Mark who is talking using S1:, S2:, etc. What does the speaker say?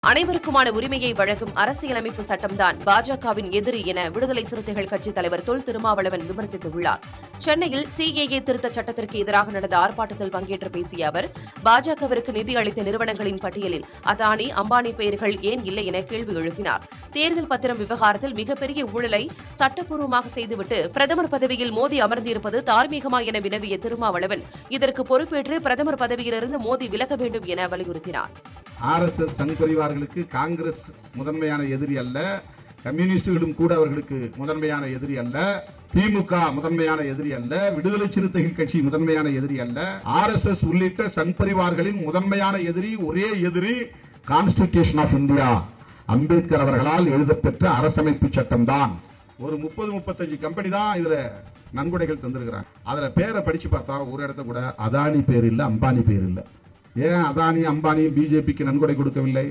S1: அனைவருக்குமான உரிமையை வழங்கும் அரசியலமைப்பு சட்டம்தான் பாஜகவின் எதிரி என விடுதலை சிறுத்தைகள் கட்சித் தலைவர் தொல் திருமாவளவன் விமர்சித்துள்ளார். சென்னையில் சிஏஏ திருத்தச் சட்டத்திற்கு எதிராக நடந்த ஆர்ப்பாட்டத்தில் பங்கேற்று பேசிய அவர், பாஜகவிற்கு நிதி அளித்த நிறுவனங்களின் பட்டியலில் அதானி, அம்பானி பெயர்கள் ஏன் இல்லை என கேள்வி எழுப்பினார். தேர்தல் பத்திரம் விவகாரத்தில் மிகப்பெரிய ஊழலை சட்டப்பூர்வமாக செய்துவிட்டு பிரதமர் பதவியில் மோடி அமர்ந்திருப்பது தார்மீகமா என வினவிய திருமாவளவன், இதற்கு பொறுப்பேற்று பிரதமர் பதவியிலிருந்து மோடி விலக வேண்டும் என வலியுறுத்தினார்.
S2: RSS சங் பரிவார்களுக்கு காங்கிரஸ் முதன்மையான எதிரி அல்ல, கம்யூனிஸ்டுகளும் கூட அவர்களுக்கு முதன்மையான எதிரி அல்ல, திமுக முதன்மையான எதிரி அல்ல, விடுதலை சிறுத்தைகள் கட்சி முதன்மையான எதிரி அல்ல. RSS உள்ளிட்ட சங் பரிவார்களின் முதன்மையான எதிரி, ஒரே எதிரி கான்ஸ்டிடியூஷன் ஆஃப் இந்தியா, அம்பேத்கர் அவர்களால் எழுதப்பெற்ற அரசமைப்பு சட்டம் தான். ஒரு 30-35 கம்பெனி தான் இதுல நன்கொடைகள் தந்திருக்கிறாங்க. அதுல பேரை படிச்சு பார்த்தா ஒரு இடத்த கூட அதானி பேர் இல்ல, அம்பானி பேர் இல்ல. ஏன் அதானி, அம்பானி பிஜேபிக்கு நன்கொடை கொடுக்கவில்லை?